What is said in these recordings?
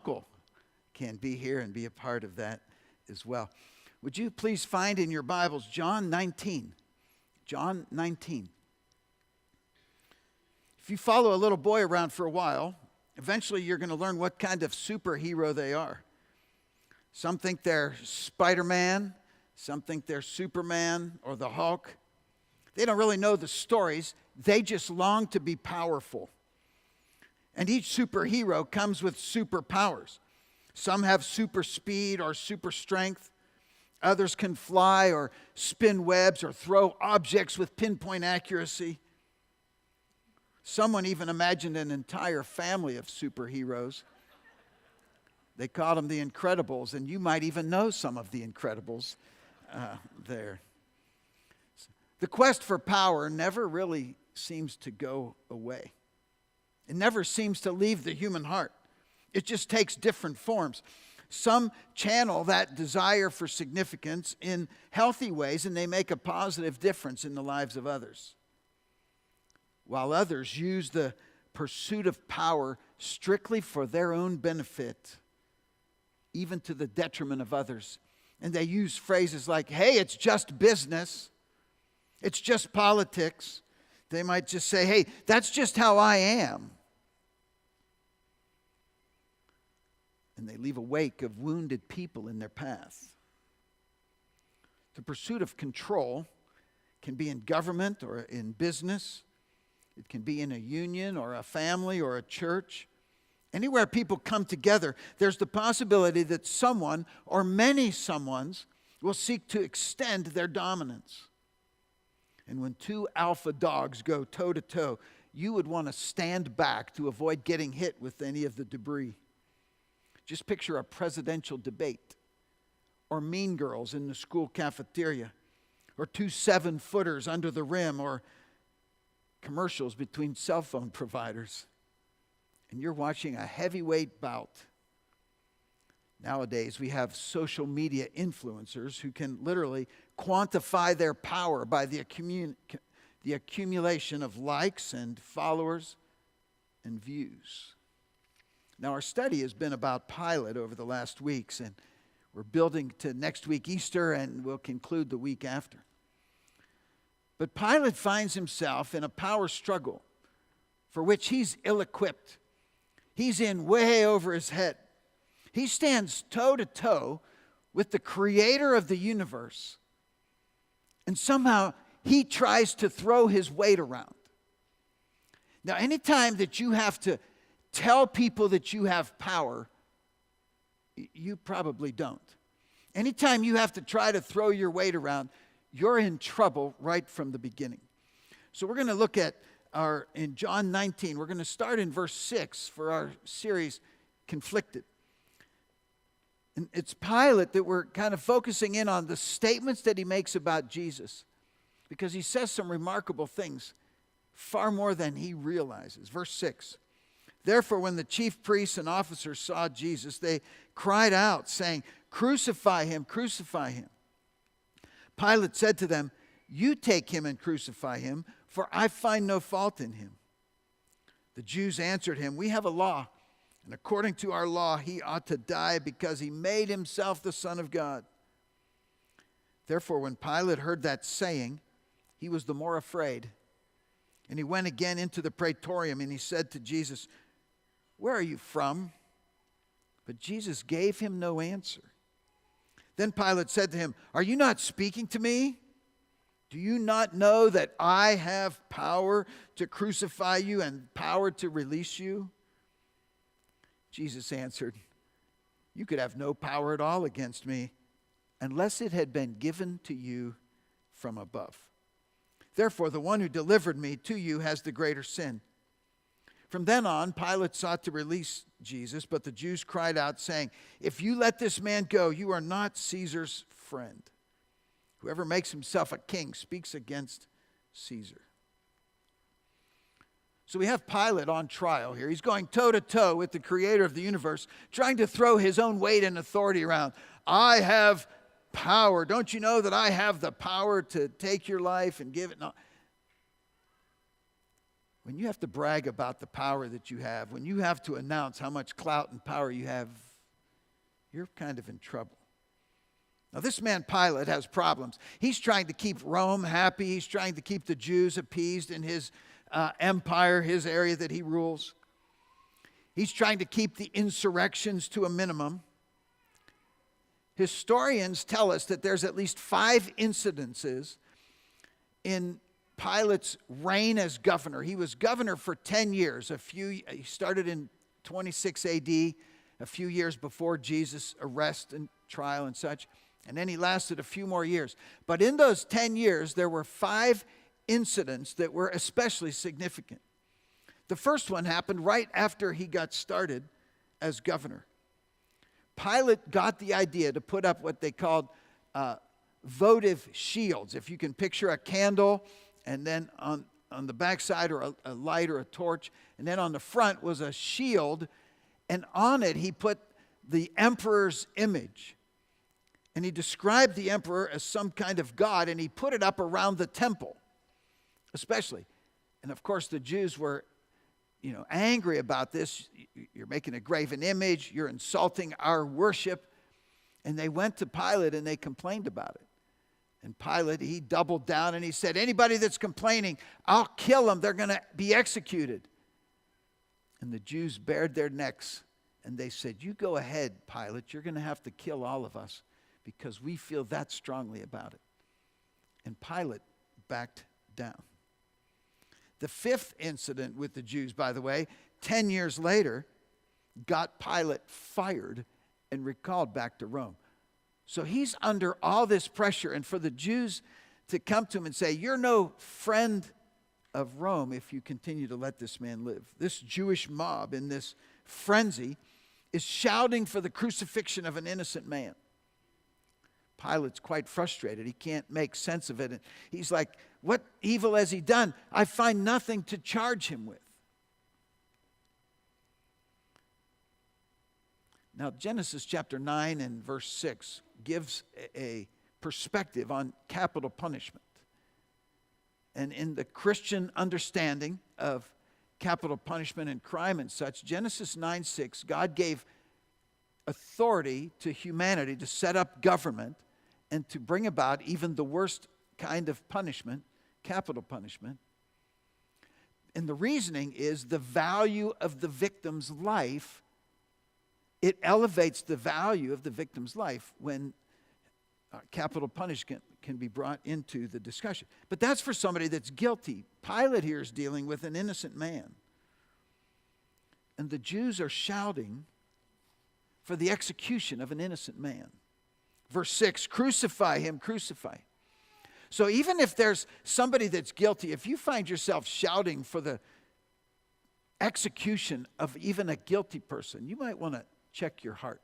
Uncle can be here and be a part of that as well. Would you please find in your Bibles John 19? John 19. If you follow a little boy around for a while, eventually you're going to learn what kind of superhero they are. Some think they're Spider-Man, some think they're Superman or the Hulk. They don't really know the stories. They just long to be powerful. And each superhero comes with superpowers. Some have super speed or super strength. Others can fly or spin webs or throw objects with pinpoint accuracy. Someone even imagined an entire family of superheroes. They called them the Incredibles, and you might even know some of the Incredibles there. The quest for power never really seems to go away. It never seems to leave the human heart. It just takes different forms. Some channel that desire for significance in healthy ways, and they make a positive difference in the lives of others. While others use the pursuit of power strictly for their own benefit, even to the detriment of others. And they use phrases like, hey, it's just business. It's just politics. They might just say, hey, that's just how I am. And they leave a wake of wounded people in their path. The pursuit of control can be in government or in business. It can be in a union or a family or a church. Anywhere people come together, there's the possibility that someone or many someones will seek to extend their dominance. And when two alpha dogs go toe-to-toe, you would want to stand back to avoid getting hit with any of the debris. Just picture a presidential debate, or Mean Girls in the school cafeteria, or two 7-footers under the rim, or commercials between cell phone providers. And you're watching a heavyweight bout. Nowadays, we have social media influencers who can literally quantify their power by the accumulation of likes and followers and views. Now, our study has been about Pilate over the last weeks, and we're building to next week Easter, and we'll conclude the week after. But Pilate finds himself in a power struggle for which he's ill-equipped. He's in way over his head. He stands toe-to-toe with the creator of the universe, and somehow he tries to throw his weight around. Now, anytime that you have to tell people that you have power, you probably don't. Anytime you have to try to throw your weight around, you're in trouble right from the beginning. So we're going to look at in John 19, we're going to start in verse 6 for our series, Conflicted. And it's Pilate that we're kind of focusing in on the statements that he makes about Jesus, because he says some remarkable things, far more than he realizes. Verse 6. Therefore, when the chief priests and officers saw Jesus, they cried out, saying, "Crucify him, crucify him." Pilate said to them, "You take him and crucify him, for I find no fault in him." The Jews answered him, "We have a law, and according to our law he ought to die because he made himself the Son of God." Therefore, when Pilate heard that saying, he was the more afraid. And he went again into the praetorium, and he said to Jesus, "Where are you from?" But Jesus gave him no answer. Then Pilate said to him, "Are you not speaking to me? Do you not know that I have power to crucify you and power to release you?" Jesus answered, "You could have no power at all against me unless it had been given to you from above. Therefore, the one who delivered me to you has the greater sin." From then on, Pilate sought to release Jesus, but the Jews cried out, saying, "If you let this man go, you are not Caesar's friend. Whoever makes himself a king speaks against Caesar." So we have Pilate on trial here. He's going toe-to-toe with the creator of the universe, trying to throw his own weight and authority around. I have power. Don't you know that I have the power to take your life and give it? No. when you have to brag about the power that you have, when you have to announce how much clout and power you have, you're kind of in trouble. Now, this man Pilate has problems. He's trying to keep Rome happy. He's trying to keep the Jews appeased in his empire, his area that he rules. He's trying to keep the insurrections to a minimum. Historians tell us that there's at least 5 incidences in Pilate's reign as governor. He was governor for 10 years. He started in 26 AD, a few years before Jesus' arrest and trial and such. And then he lasted a few more years. But in those 10 years, there were 5 incidents that were especially significant. The first one happened right after he got started as governor. Pilate got the idea to put up what they called votive shields. If you can picture a candle, and then on the backside or a light or a torch, and then on the front was a shield, and on it he put the emperor's image. And he described the emperor as some kind of god, and he put it up around the temple, especially. And of course the Jews were, angry about this. You're making a graven image, you're insulting our worship. And they went to Pilate and they complained about it. And Pilate, he doubled down and he said, anybody that's complaining, I'll kill them. They're going to be executed. And the Jews bared their necks and they said, you go ahead, Pilate. You're going to have to kill all of us because we feel that strongly about it. And Pilate backed down. The 5th incident with the Jews, by the way, 10 years later, got Pilate fired and recalled back to Rome. So he's under all this pressure. And for the Jews to come to him and say, you're no friend of Rome if you continue to let this man live. This Jewish mob in this frenzy is shouting for the crucifixion of an innocent man. Pilate's quite frustrated. He can't make sense of it. And he's like, what evil has he done? I find nothing to charge him with. Now, Genesis chapter 9 and verse 6 gives a perspective on capital punishment. And in the Christian understanding of capital punishment and crime and such, Genesis 9:6, God gave authority to humanity to set up government and to bring about even the worst kind of punishment, capital punishment. And the reasoning is the value of the victim's life. It elevates the value of the victim's life when capital punishment can be brought into the discussion. But that's for somebody that's guilty. Pilate here is dealing with an innocent man. And the Jews are shouting for the execution of an innocent man. Verse 6, crucify him, crucify. So even if there's somebody that's guilty, if you find yourself shouting for the execution of even a guilty person, you might want to check your heart.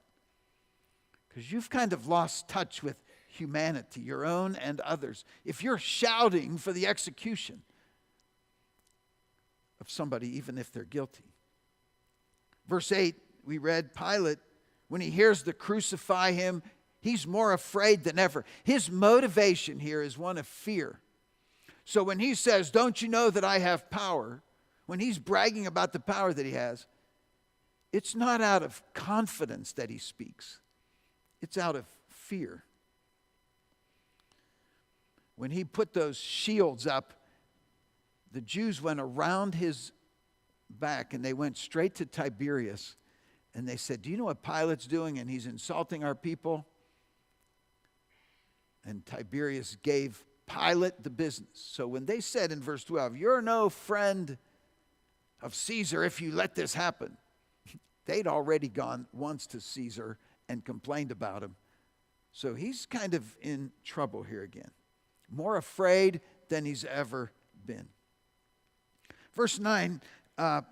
Because you've kind of lost touch with humanity, your own and others. If you're shouting for the execution of somebody, even if they're guilty. Verse 8, we read, Pilate, when he hears the crucify him, he's more afraid than ever. His motivation here is one of fear. So when he says, don't you know that I have power? When he's bragging about the power that he has, it's not out of confidence that he speaks. It's out of fear. When he put those shields up, the Jews went around his back and they went straight to Tiberius. And they said, do you know what Pilate's doing? And he's insulting our people. And Tiberius gave Pilate the business. So when they said in verse 12, you're no friend of Caesar if you let this happen, they'd already gone once to Caesar and complained about him. So he's kind of in trouble here again. More afraid than he's ever been. Verse 9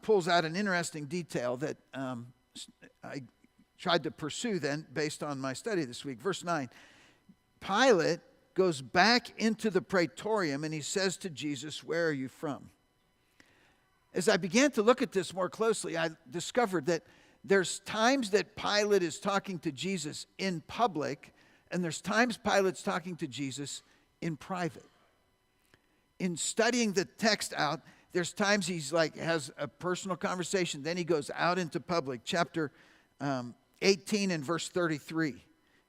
pulls out an interesting detail that I tried to pursue then based on my study this week. Verse 9, Pilate goes back into the praetorium and he says to Jesus, where are you from? As I began to look at this more closely, I discovered that there's times that Pilate is talking to Jesus in public, and there's times Pilate's talking to Jesus in private. In studying the text out, There's times he's like has a personal conversation. Then he goes out into public. Chapter 18 and verse 33. If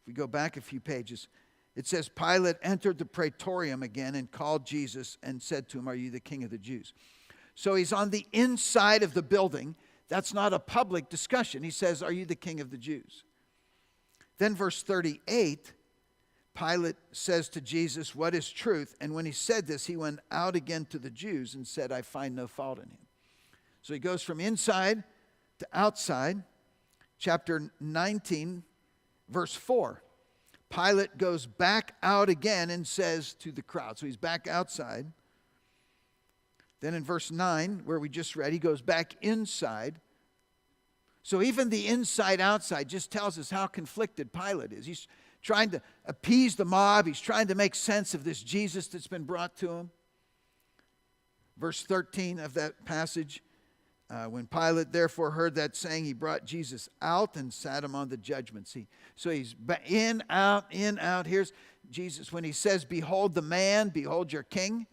we go back a few pages, it says, Pilate entered the praetorium again and called Jesus and said to him, "Are you the king of the Jews?" So he's on the inside of the building. That's not a public discussion. He says, "Are you the king of the Jews?" Then verse 38, Pilate says to Jesus, "What is truth?" And when he said this, he went out again to the Jews and said, "I find no fault in him." So he goes from inside to outside. Chapter 19, verse 4. Pilate goes back out again and says to the crowd. So he's back outside. Then in verse 9, where we just read, he goes back inside. So even the inside-outside just tells us how conflicted Pilate is. He's trying to appease the mob. He's trying to make sense of this Jesus that's been brought to him. Verse 13 of that passage, when Pilate therefore heard that saying, he brought Jesus out and sat him on the judgment seat. So he's in, out, in, out. Here's Jesus when he says, "Behold the man, behold your king."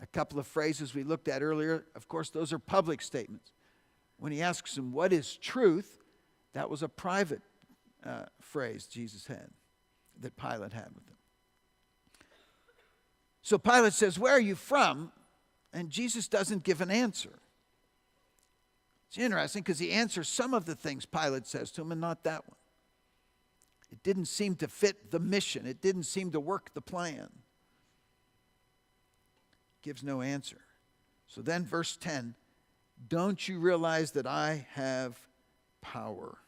A couple of phrases we looked at earlier. Of course, those are public statements. When he asks him, "What is truth?" that was a private phrase Jesus had, that Pilate had with him. So Pilate says, "Where are you from?" And Jesus doesn't give an answer. It's interesting because he answers some of the things Pilate says to him and not that one. It didn't seem to fit the mission. It didn't seem to work the plan. Gives no answer. So then verse 10, "Don't you realize that I have power?"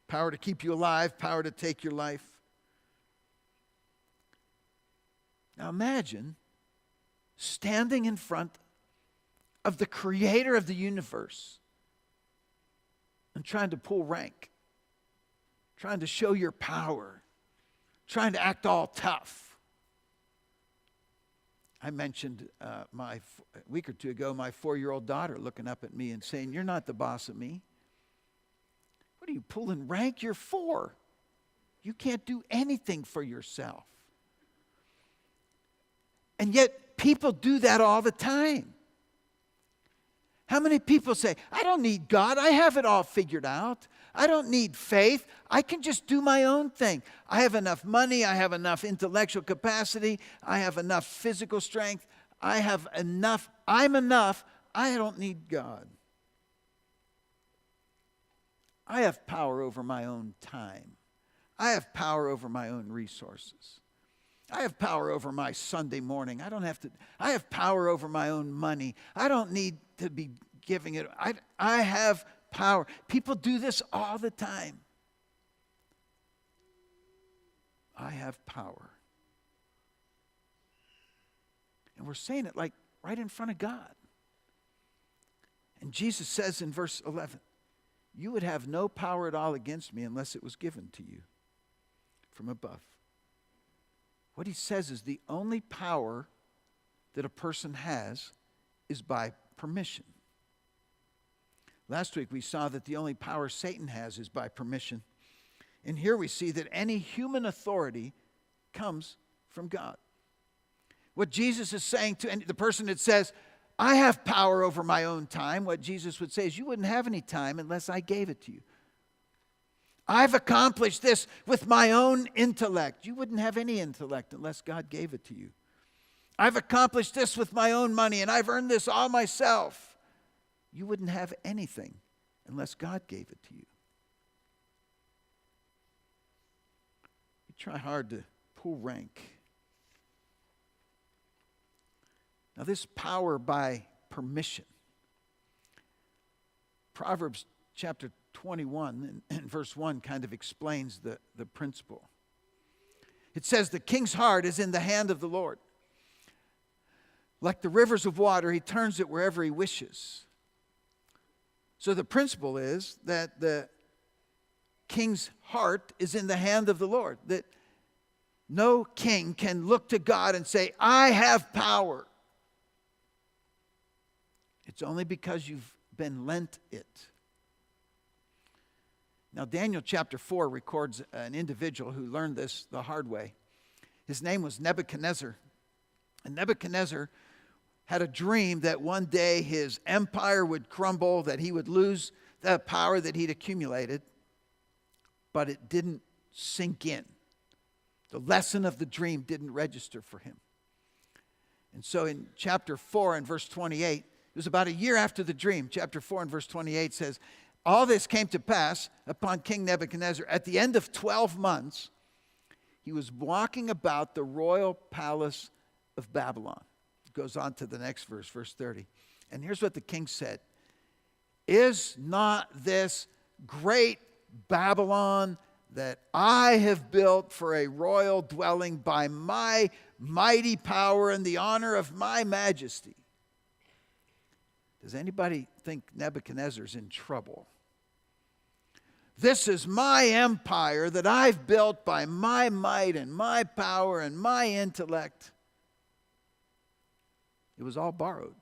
Power to keep you alive, power to take your life. Now imagine standing in front of the creator of the universe and trying to pull rank, trying to show your power, trying to act all tough. I mentioned a week or two ago, my 4-year-old daughter looking up at me and saying, "You're not the boss of me." What are you pulling rank? You're 4. You can't do anything for yourself. And yet people do that all the time. How many people say, "I don't need God. I have it all figured out. I don't need faith. I can just do my own thing. I have enough money. I have enough intellectual capacity. I have enough physical strength. I have enough. I'm enough. I don't need God. I have power over my own time. I have power over my own resources. I have power over my Sunday morning. I have power over my own money. I don't need to be giving it. I have power." People do this all the time. I have power. And we're saying it like right in front of God. And Jesus says in verse 11, "You would have no power at all against me unless it was given to you from above." What he says is the only power that a person has is by permission. Last week we saw that the only power Satan has is by permission. And here we see that any human authority comes from God. What Jesus is saying to the person that says, "I have power over my own time," what Jesus would say is, "You wouldn't have any time unless I gave it to you. I've accomplished this with my own intellect." You wouldn't have any intellect unless God gave it to you. "I've accomplished this with my own money and I've earned this all myself." You wouldn't have anything unless God gave it to you. You try hard to pull rank. Now this power by permission. Proverbs chapter 21 and verse 1 kind of explains the principle. It says, "The king's heart is in the hand of the Lord. Like the rivers of water, he turns it wherever he wishes." So the principle is that the king's heart is in the hand of the Lord. That no king can look to God and say, "I have power." It's only because you've been lent it. Now, Daniel chapter 4 records an individual who learned this the hard way. His name was Nebuchadnezzar. And Nebuchadnezzar had a dream that one day his empire would crumble, that he would lose the power that he'd accumulated, but it didn't sink in. The lesson of the dream didn't register for him. And so in chapter 4 and verse 28, it was about a year after the dream. Chapter 4 and verse 28 says, all this came to pass upon King Nebuchadnezzar. At the end of 12 months, he was walking about the royal palace of Babylon. It goes on to the next verse, verse 30. And here's what the king said. Is not this great Babylon that I have built for a royal dwelling by my mighty power and the honor of my majesty? Does anybody think Nebuchadnezzar's in trouble? This is my empire that I've built by my might and my power and my intellect. It was all borrowed.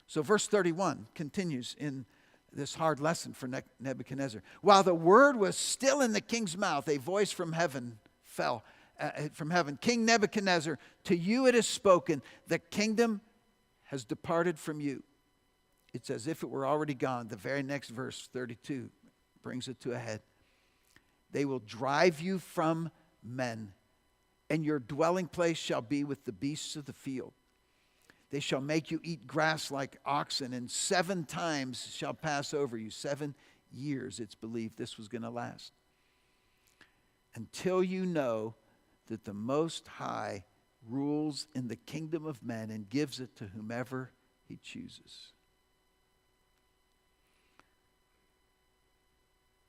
So verse 31 continues in this hard lesson for Nebuchadnezzar. While the word was still in the king's mouth, a voice from heaven fell from heaven. King Nebuchadnezzar, to you it is spoken, the kingdom has departed from you. It's as if it were already gone. The very next verse, 32, brings it to a head. They will drive you from men, and your dwelling place shall be with the beasts of the field. They shall make you eat grass like oxen, and 7 times shall pass over you. 7 years, it's believed this was going to last. Until you know that the Most High rules in the kingdom of men and gives it to whomever he chooses.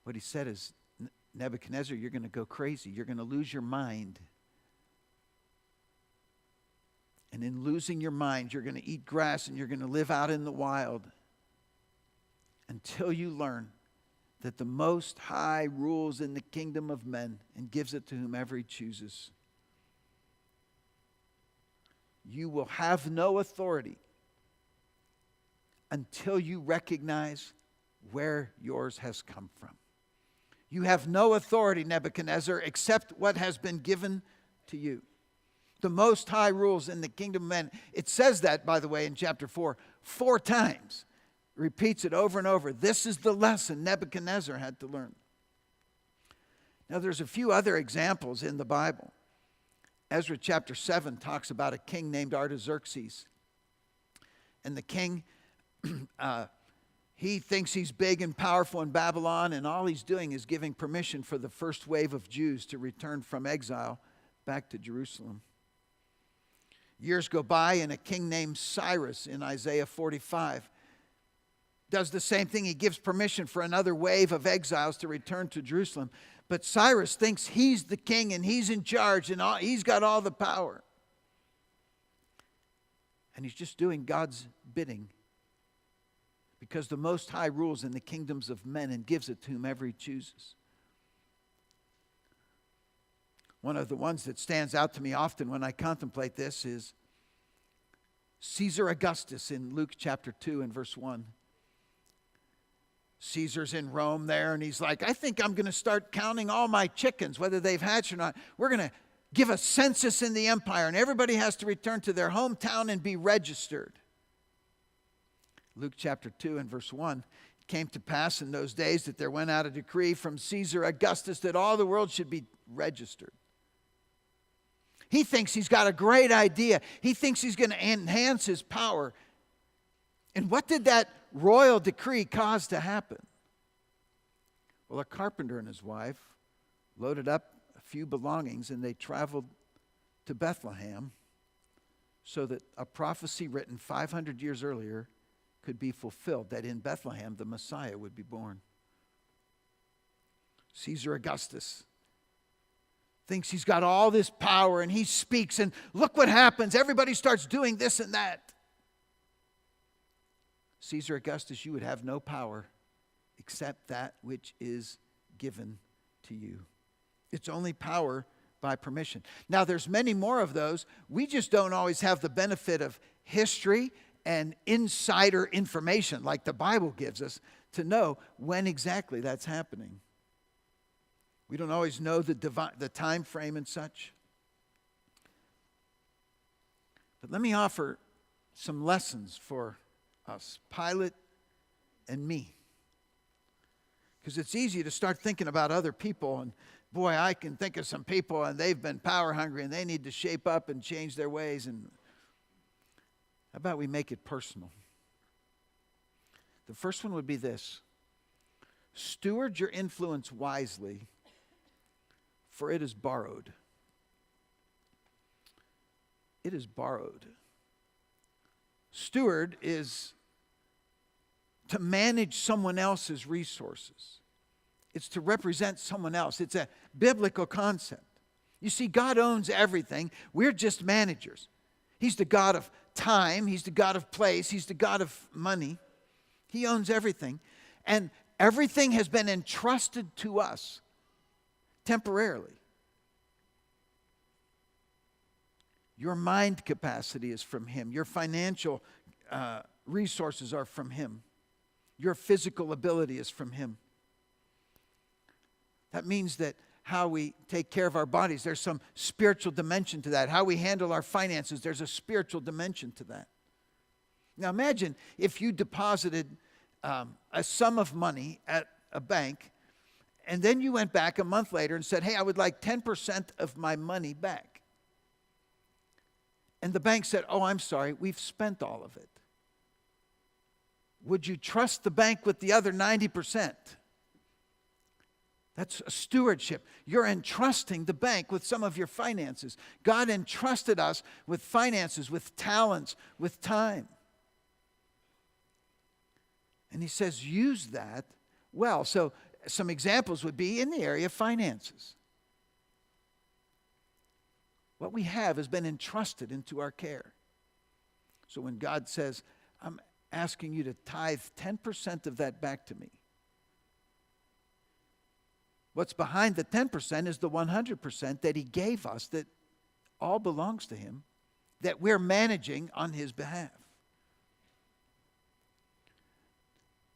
What he said is, Nebuchadnezzar, you're going to go crazy. You're going to lose your mind. And in losing your mind, you're going to eat grass and you're going to live out in the wild until you learn that the Most High rules in the kingdom of men and gives it to whomever he chooses. You will have no authority until you recognize where yours has come from. You have no authority, Nebuchadnezzar, except what has been given to you. The Most High rules in the kingdom of men. It says that, by the way, in chapter 4, 4 times. Repeats it over and over. This is the lesson Nebuchadnezzar had to learn. Now, there's a few other examples in the Bible. Ezra chapter 7 talks about a king named Artaxerxes. And the king, he thinks he's big and powerful in Babylon, and all he's doing is giving permission for the first wave of Jews to return from exile back to Jerusalem. Years go by, and a king named Cyrus in Isaiah 45 does the same thing. He gives permission for another wave of exiles to return to Jerusalem. But Cyrus thinks he's the king and he's in charge and he's got all the power. And he's just doing God's bidding because the Most High rules in the kingdoms of men and gives it to whomever he chooses. One of the ones that stands out to me often when I contemplate this is Caesar Augustus in Luke chapter 2 and verse 1. Caesar's in Rome there, and he's like, I think I'm going to start counting all my chickens, whether they've hatched or not. We're going to give a census in the empire, and everybody has to return to their hometown and be registered. Luke chapter 2 and verse 1. It came to pass in those days that there went out a decree from Caesar Augustus that all the world should be registered. He thinks he's got a great idea. He thinks he's going to enhance his power. And what did that royal decree cause to happen? Well, a carpenter and his wife loaded up a few belongings and they traveled to Bethlehem so that a prophecy written 500 years earlier could be fulfilled, that in Bethlehem the Messiah would be born. Caesar Augustus thinks he's got all this power and he speaks and look what happens. Everybody starts doing this and that. Caesar Augustus, you would have no power except that which is given to you. It's only power by permission. Now, there's many more of those. We just don't always have the benefit of history and insider information like the Bible gives us to know when exactly that's happening. We don't always know the time frame and such. But let me offer some lessons for us, Pilate and me. Because it's easy to start thinking about other people, and boy, I can think of some people and they've been power hungry and they need to shape up and change their ways. And how about we make it personal? The first one would be this: steward your influence wisely, for it is borrowed. It is borrowed. Steward is to manage someone else's resources. It's to represent someone else. It's a biblical concept. You see, God owns everything. We're just managers. He's the God of time. He's the God of place. He's the God of money. He owns everything. And everything has been entrusted to us temporarily. Your mind capacity is from Him. Your financial resources are from Him. Your physical ability is from Him. That means that how we take care of our bodies, there's some spiritual dimension to that. How we handle our finances, there's a spiritual dimension to that. Now imagine if you deposited a sum of money at a bank, and then you went back a month later and said, hey, I would like 10% of my money back. And the bank said, oh, I'm sorry, we've spent all of it. Would you trust the bank with the other 90%? That's a stewardship. You're entrusting the bank with some of your finances. God entrusted us with finances, with talents, with time. And He says, use that well. So some examples would be in the area of finances. What we have has been entrusted into our care. So when God says, I'm asking you to tithe 10% of that back to me, what's behind the 10% is the 100% that He gave us, that all belongs to Him, that we're managing on His behalf.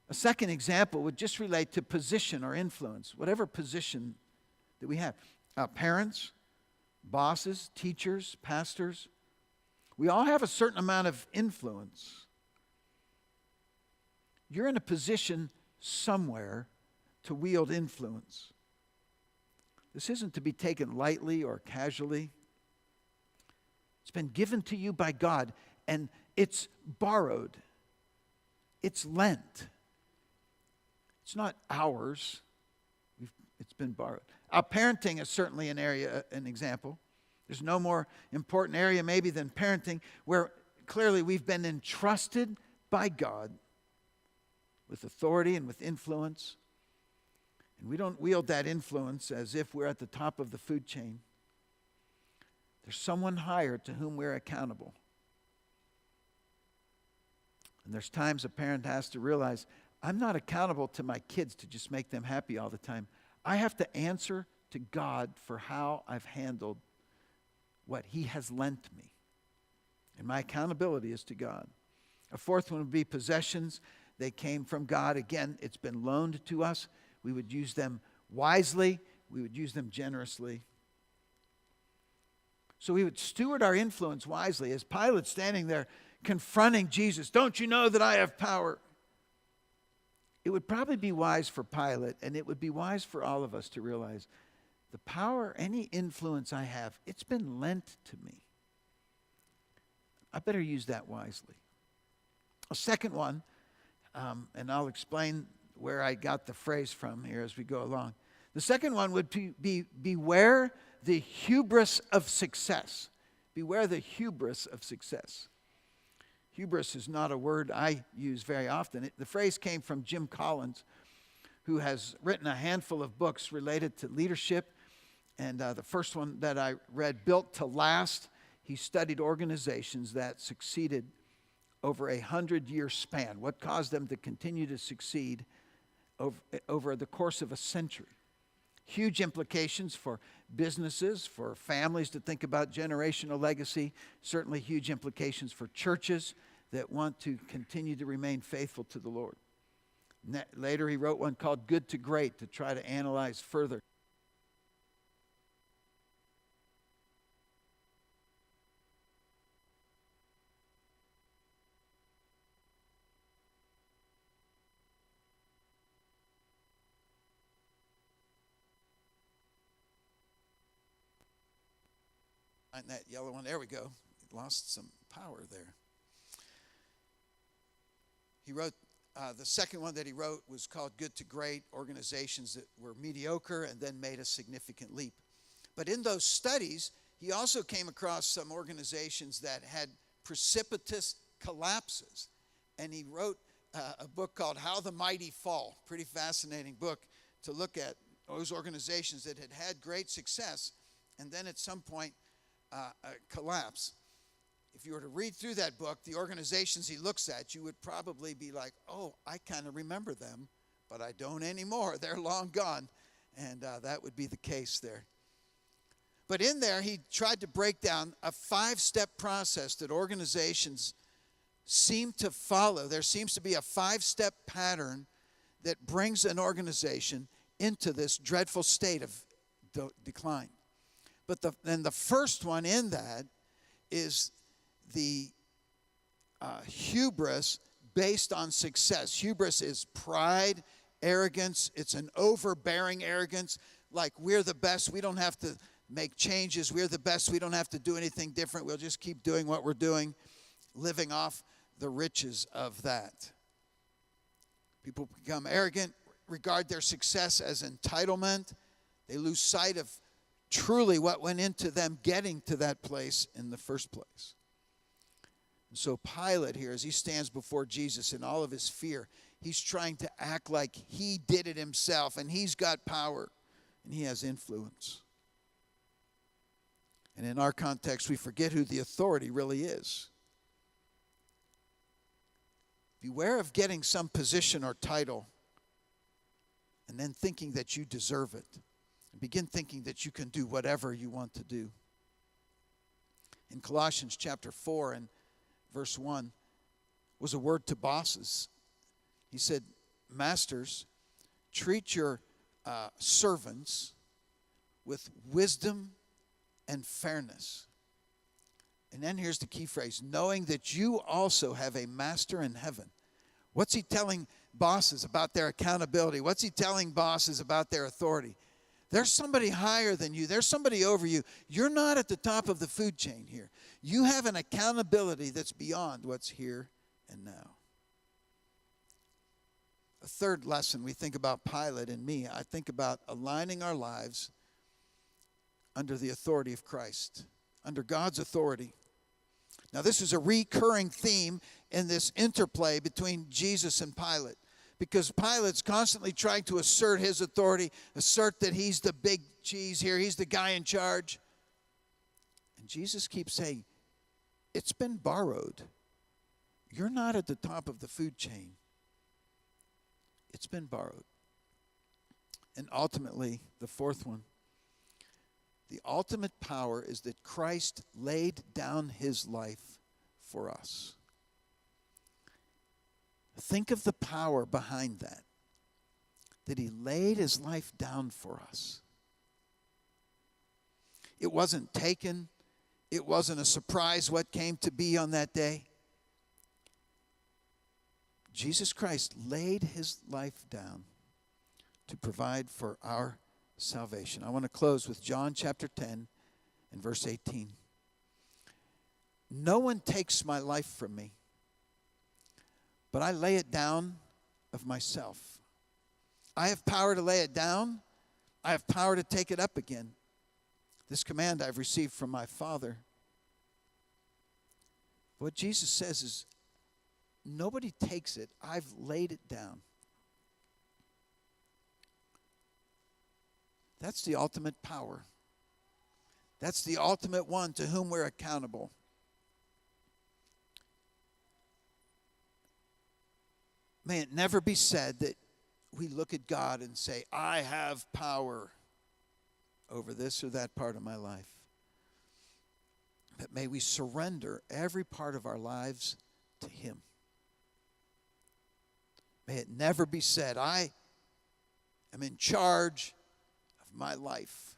A second example would just relate to position or influence, whatever position that we have. Parents, bosses, teachers, pastors, we all have a certain amount of influence. You're in a position somewhere to wield influence. This isn't to be taken lightly or casually. It's been given to you by God, and it's borrowed. It's lent. It's not ours. It's been borrowed. Parenting is certainly an area, an example. There's no more important area maybe than parenting, where clearly we've been entrusted by God with authority and with influence. And we don't wield that influence as if we're at the top of the food chain. There's someone higher to whom we're accountable. And there's times a parent has to realize, I'm not accountable to my kids to just make them happy all the time. I have to answer to God for how I've handled what He has lent me. And my accountability is to God. A fourth one would be possessions. They came from God. Again, it's been loaned to us. We would use them wisely. We would use them generously. So we would steward our influence wisely. As Pilate standing there confronting Jesus, don't you know that I have power? It would probably be wise for Pilate, and it would be wise for all of us to realize the power, any influence I have, it's been lent to me. I better use that wisely. A second one, and I'll explain where I got the phrase from here as we go along. The second one would be beware the hubris of success. Beware the hubris of success. Hubris is not a word I use very often. The phrase came from Jim Collins, who has written a handful of books related to leadership. And the first one that I read, Built to Last, he studied organizations that succeeded over 100-year span. What caused them to continue to succeed over the course of a century. Huge implications for businesses, for families to think about generational legacy, certainly huge implications for churches that want to continue to remain faithful to the Lord. Later he wrote one called Good to Great to try to analyze further. Find that yellow one. There we go. Lost some power there. He wrote, the second one that he wrote was called Good to Great, organizations that were mediocre and then made a significant leap. But in those studies, he also came across some organizations that had precipitous collapses. And he wrote a book called How the Mighty Fall. Pretty fascinating book to look at those organizations that had had great success and then at some point collapse. If you were to read through that book, the organizations he looks at, you would probably be like, oh, I kind of remember them, but I don't anymore. They're long gone. And that would be the case there. But in there, he tried to break down a 5-step process that organizations seem to follow. There seems to be a 5-step pattern that brings an organization into this dreadful state of decline. But then the first one in that is the hubris based on success. Hubris is pride, arrogance. It's an overbearing arrogance, like we're the best. We don't have to make changes. We're the best. We don't have to do anything different. We'll just keep doing what we're doing, living off the riches of that. People become arrogant, regard their success as entitlement. They lose sight of truly what went into them getting to that place in the first place. And so Pilate here, as he stands before Jesus in all of his fear, he's trying to act like he did it himself, and he's got power, and he has influence. And in our context, we forget who the authority really is. Beware of getting some position or title and then thinking that you deserve it. And begin thinking that you can do whatever you want to do. In Colossians chapter 4 and verse 1 was a word to bosses. He said, masters, treat your servants with wisdom and fairness. And then here's the key phrase, knowing that you also have a master in heaven. What's he telling bosses about their accountability? What's he telling bosses about their authority? There's somebody higher than you. There's somebody over you. You're not at the top of the food chain here. You have an accountability that's beyond what's here and now. A third lesson we think about Pilate and me, I think about aligning our lives under the authority of Christ, under God's authority. Now, this is a recurring theme in this interplay between Jesus and Pilate, because Pilate's constantly trying to assert his authority, assert that he's the big cheese here, he's the guy in charge. And Jesus keeps saying, it's been borrowed. You're not at the top of the food chain. It's been borrowed. And ultimately, the fourth one, the ultimate power is that Christ laid down his life for us. Think of the power behind that he laid his life down for us. It wasn't taken. It wasn't a surprise what came to be on that day. Jesus Christ laid his life down to provide for our salvation. I want to close with John chapter 10 and verse 18. No one takes my life from me, but I lay it down of myself. I have power to lay it down. I have power to take it up again. This command I've received from my Father. What Jesus says is, nobody takes it. I've laid it down. That's the ultimate power. That's the ultimate one to whom we're accountable. May it never be said that we look at God and say, I have power over this or that part of my life. But may we surrender every part of our lives to him. May it never be said, I am in charge of my life.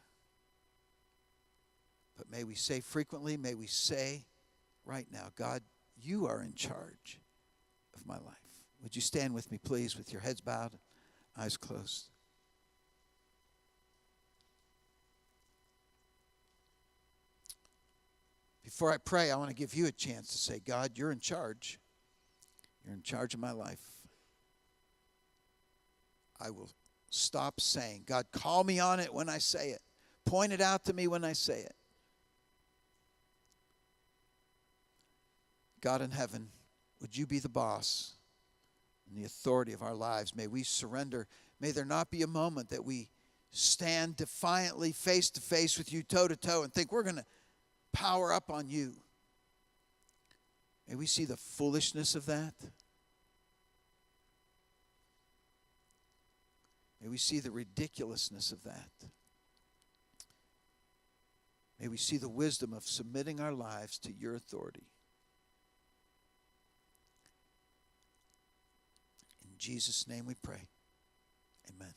But may we say frequently, may we say right now, God, you are in charge of my life. Would you stand with me, please, with your heads bowed, eyes closed? Before I pray, I want to give you a chance to say, God, you're in charge. You're in charge of my life. I will stop saying, God, call me on it when I say it. Point it out to me when I say it. God in heaven, would you be the boss and the authority of our lives? May we surrender. May there not be a moment that we stand defiantly face to face with you, toe to toe, and think we're going to power up on you. May we see the foolishness of that. May we see the ridiculousness of that. May we see the wisdom of submitting our lives to your authority. In Jesus' name we pray. Amen.